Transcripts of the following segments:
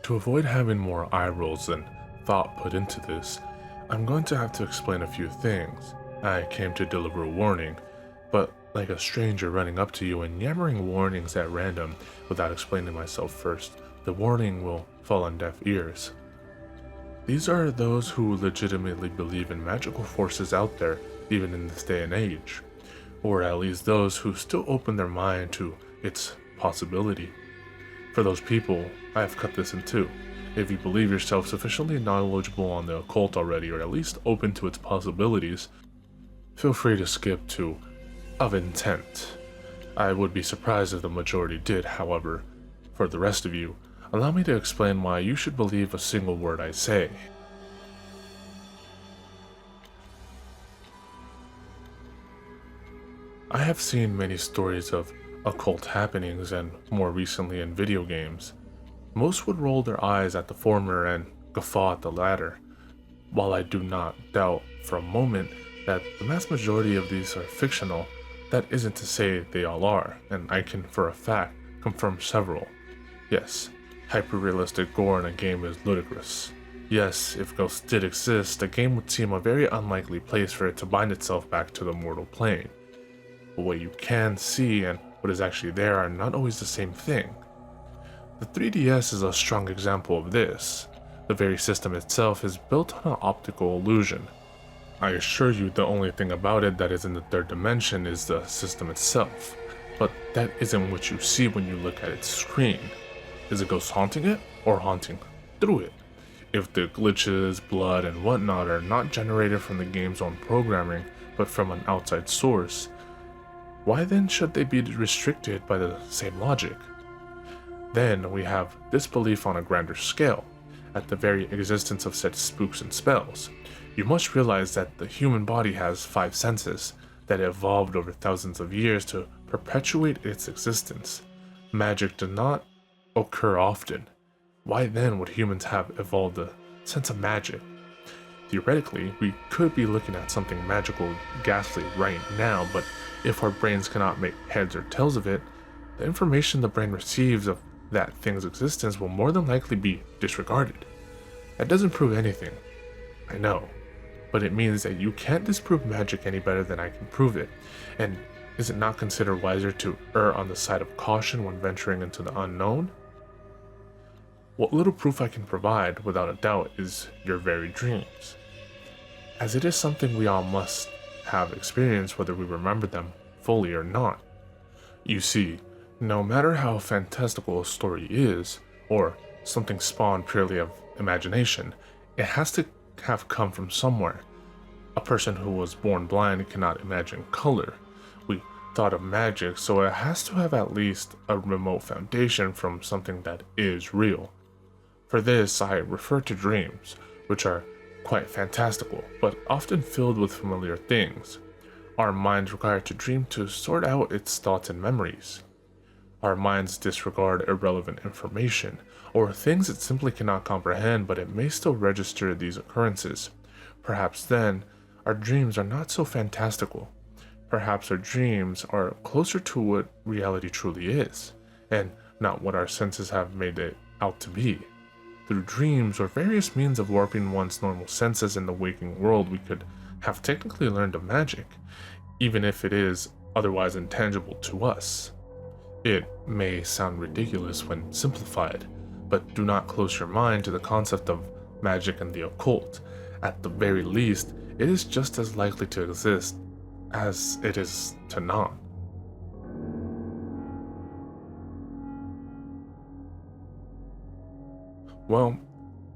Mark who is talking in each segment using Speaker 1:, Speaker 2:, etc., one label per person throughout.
Speaker 1: To avoid having more eye rolls than thought put into this, I'm going to have to explain a few things. I came to deliver a warning, but like a stranger running up to you and yammering warnings at random without explaining myself first, the warning will fall on deaf ears. These are those who legitimately believe in magical forces out there, even in this day and age, or at least those who still open their mind to its possibility. For those people, I have cut this in two. If you believe yourself sufficiently knowledgeable on the occult already, or at least open to its possibilities, feel free to skip to of intent. I would be surprised if the majority did, however. For the rest of you, allow me to explain why you should believe a single word I say. I have seen many stories of occult happenings, and more recently in video games. Most would roll their eyes at the former and guffaw at the latter. While I do not doubt for a moment that the vast majority of these are fictional, that isn't to say they all are, and I can for a fact confirm several. Yes, hyper-realistic gore in a game is ludicrous. Yes, if ghosts did exist, the game would seem a very unlikely place for it to bind itself back to the mortal plane. But what you can see and what is actually there are not always the same thing. The 3DS is a strong example of this. The very system itself is built on an optical illusion. I assure you the only thing about it that is in the third dimension is the system itself, but that isn't what you see when you look at its screen. Is a ghost haunting it, or haunting through it? If the glitches, blood, and whatnot are not generated from the game's own programming, but from an outside source, why then should they be restricted by the same logic? Then we have disbelief on a grander scale, at the very existence of such spooks and spells. You must realize that the human body has 5 senses that evolved over thousands of years to perpetuate its existence. Magic does not occur often. Why then would humans have evolved a sense of magic? Theoretically, we could be looking at something magical ghastly right now, but if our brains cannot make heads or tails of it, the information the brain receives of that thing's existence will more than likely be disregarded. That doesn't prove anything, I know, but it means that you can't disprove magic any better than I can prove it, and is it not considered wiser to err on the side of caution when venturing into the unknown? What little proof I can provide, without a doubt, is your very dreams, as it is something we all must have experienced whether we remember them fully or not. You see, no matter how fantastical a story is, or something spawned purely of imagination, it has to have come from somewhere. A person who was born blind cannot imagine color. We thought of magic, so it has to have at least a remote foundation from something that is real. For this, I refer to dreams, which are quite fantastical, but often filled with familiar things. Our minds require to dream to sort out its thoughts and memories. Our minds disregard irrelevant information, or things it simply cannot comprehend, but it may still register these occurrences. Perhaps then, our dreams are not so fantastical. Perhaps our dreams are closer to what reality truly is, and not what our senses have made it out to be. Through dreams or various means of warping one's normal senses in the waking world, we could have technically learned of magic, even if it is otherwise intangible to us. It may sound ridiculous when simplified, but do not close your mind to the concept of magic and the occult. At the very least, it is just as likely to exist as it is to not. Well,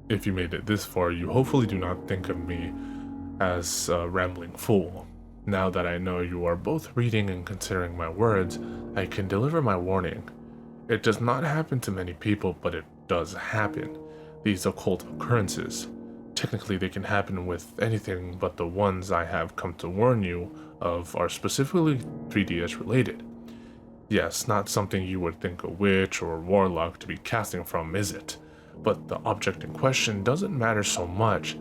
Speaker 1: if you made it this far, you hopefully do not think of me as a rambling fool. Now that I know you are both reading and considering my words, I can deliver my warning. It does not happen to many people, but it does happen. These occult occurrences. Technically, they can happen with anything, but the ones I have come to warn you of are specifically 3DS related. Yes, not something you would think a witch or a warlock to be casting from, is it? But the object in question doesn't matter so much.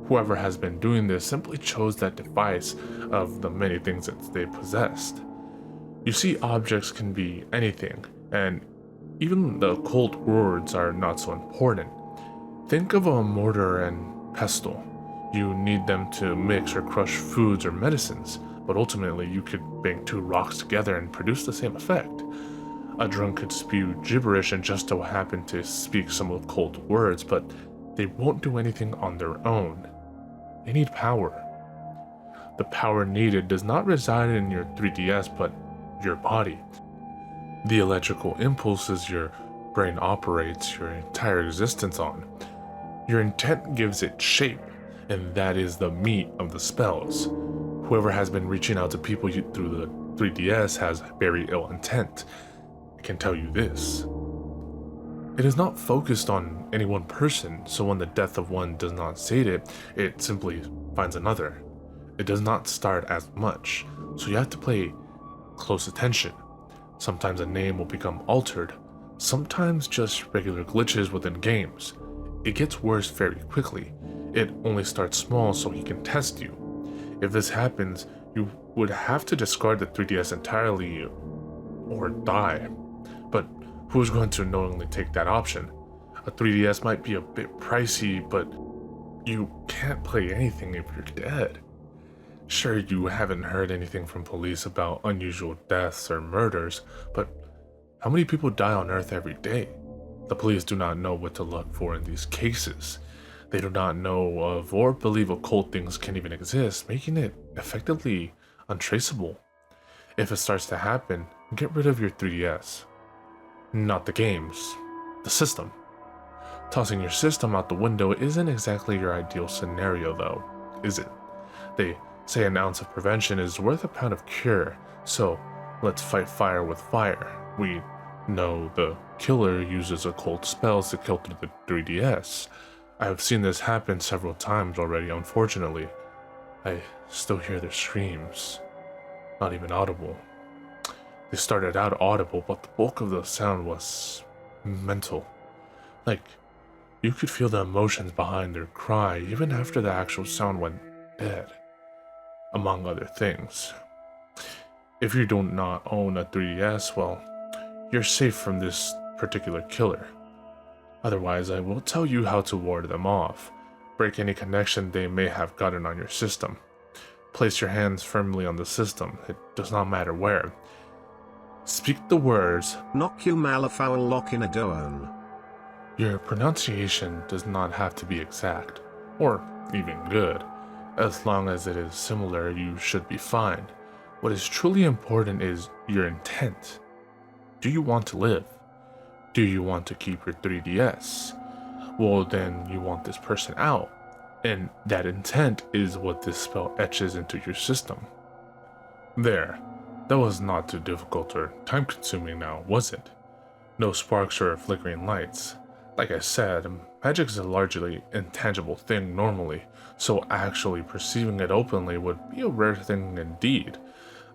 Speaker 1: Whoever has been doing this simply chose that device of the many things that they possessed. You see, objects can be anything, and Even the occult words are not so important. Think of a mortar and pestle. You need them to mix or crush foods or medicines, but ultimately you could bang two rocks together and produce the same effect. A drunk could spew gibberish and just so happen to speak some occult words, but they won't do anything on their own. They need power. The power needed does not reside in your 3DS, but your body. The electrical impulses your brain operates your entire existence on. Your intent gives it shape, and that is the meat of the spells. Whoever has been reaching out to people through the 3DS has very ill intent. I can tell you this. It is not focused on any one person, so when the death of one does not sate it, it simply finds another. It does not start as much, so you have to pay close attention. Sometimes a name will become altered, sometimes just regular glitches within games. It gets worse very quickly. It only starts small so he can test you. If this happens, you would have to discard the 3DS entirely or die. But who's going to knowingly take that option? A 3DS might be a bit pricey, but you can't play anything if you're dead. Sure, you haven't heard anything from police about unusual deaths or murders, but how many people die on Earth every day? The police do not know what to look for in these cases. They do not know of or believe occult things can even exist, making it effectively untraceable. If it starts to happen, get rid of your 3DS. Not the games, the system. Tossing your system out the window isn't exactly your ideal scenario though, is it? They say an ounce of prevention is worth a pound of cure, so let's fight fire with fire. We know the killer uses occult spells to kill through the 3DS. I have seen this happen several times already, unfortunately. I still hear their screams. Not even audible. They started out audible, but the bulk of the sound was mental. Like, you could feel the emotions behind their cry even after the actual sound went dead. Among other things. If you do not own a 3DS, well, you're safe from this particular killer. Otherwise, I will tell you how to ward them off. Break any connection they may have gotten on your system. Place your hands firmly on the system, it does not matter where. Speak the words,
Speaker 2: Knock you malafoul lock in a doon.
Speaker 1: Your pronunciation does not have to be exact, or even good. As long as it is similar, you should be fine. What is truly important is your intent. Do you want to live? Do you want to keep your 3DS? Well, then you want this person out. And that intent is what this spell etches into your system. There. That was not too difficult or time-consuming now, was it? No sparks or flickering lights. Like I said, magic is a largely intangible thing normally, so actually perceiving it openly would be a rare thing indeed.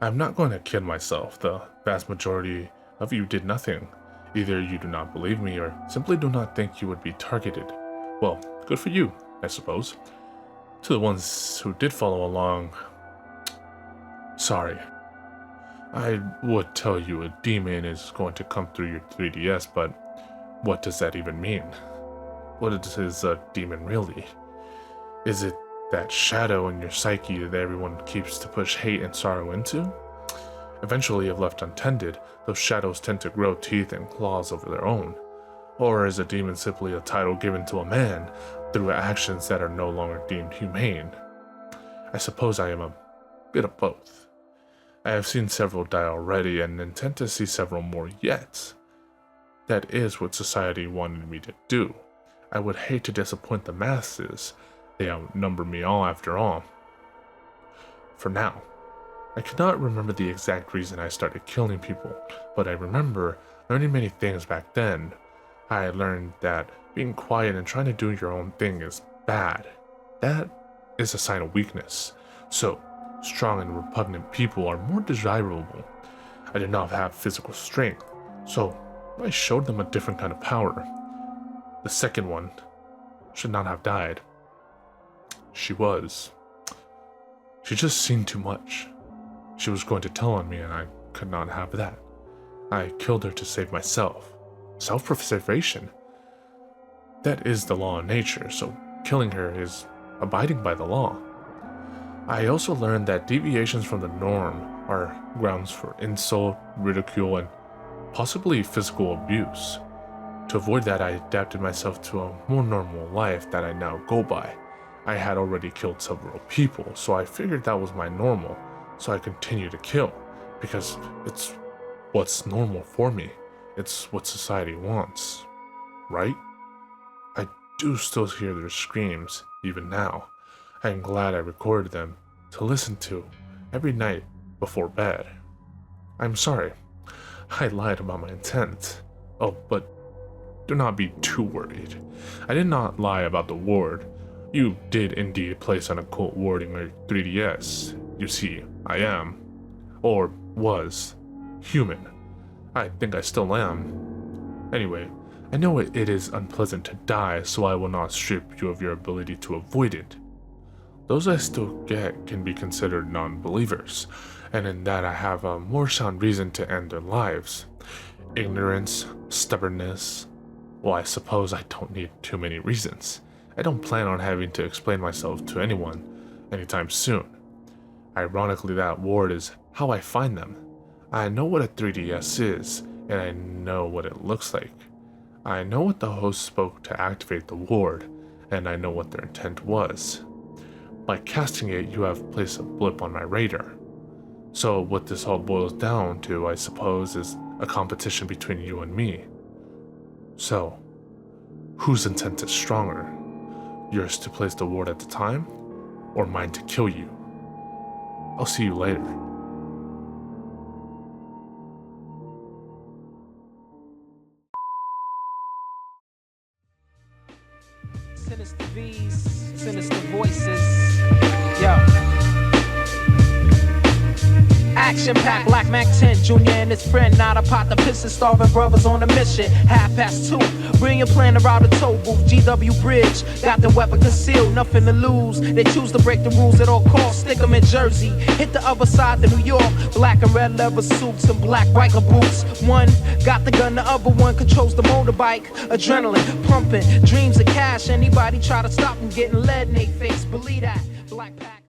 Speaker 1: I'm not going to kid myself, the vast majority of you did nothing. Either you do not believe me or simply do not think you would be targeted. Well, good for you, I suppose. To the ones who did follow along, sorry. I would tell you a demon is going to come through your 3DS, but what does that even mean? What is a demon really? Is it that shadow in your psyche that everyone keeps to push hate and sorrow into? Eventually, if left untended, those shadows tend to grow teeth and claws of their own. Or is a demon simply a title given to a man through actions that are no longer deemed humane? I suppose I am a bit of both. I have seen several die already and intend to see several more yet. That is what society wanted me to do. I would hate to disappoint the masses. They outnumber me all after all. For now. I cannot remember the exact reason I started killing people, but I remember learning many things back then. I learned that being quiet and trying to do your own thing is bad. That is a sign of weakness. So, strong and repugnant people are more desirable. I did not have physical strength, so I showed them a different kind of power. The second one should not have died. She just seen too much. She was going to tell on me and I could not have that. I killed her to save myself. self-preservation. That is the law of nature, so killing her is abiding by the law. I also learned that deviations from the norm are grounds for insult, ridicule, and possibly physical abuse. To avoid that, I adapted myself to a more normal life that I now go by. I had already killed several people, so I figured that was my normal, so I continue to kill, because it's what's normal for me. It's what society wants, right? I do still hear their screams, even now. I am glad I recorded them to listen to every night before bed. I'm sorry, I lied about my intent. Oh, but do not be too worried. I did not lie about the ward. You did indeed place an occult warding your 3DS. You see, I am, or was, human. I think I still am. Anyway, I know it is unpleasant to die, so I will not strip you of your ability to avoid it. Those I still get can be considered non-believers, and in that I have a more sound reason to end their lives. Ignorance, stubbornness. Well, I suppose I don't need too many reasons. I don't plan on having to explain myself to anyone anytime soon. Ironically, that ward is how I find them. I know what a 3DS is, and I know what it looks like. I know what the host spoke to activate the ward, and I know what their intent was. By casting it, you have placed a blip on my radar. So what this all boils down to, I suppose, is a competition between you and me. So, whose intent is stronger? Yours to place the ward at the time, or mine to kill you? I'll see you later.
Speaker 3: Sinister V's, sinister voices. Yo. Action-packed, Black Mac 10, Junior and his friend, not a pot to piss and starving brothers on a mission. 2:30, brilliant plan to route a toll booth, GW Bridge, got the weapon concealed, nothing to lose. They choose to break the rules at all costs, stick them in Jersey, hit the other side to New York, black and red leather suits and black biker boots. One got the gun, the other one controls the motorbike, adrenaline pumping, dreams of cash. Anybody try to stop them getting lead in their face, believe that. Black Pack.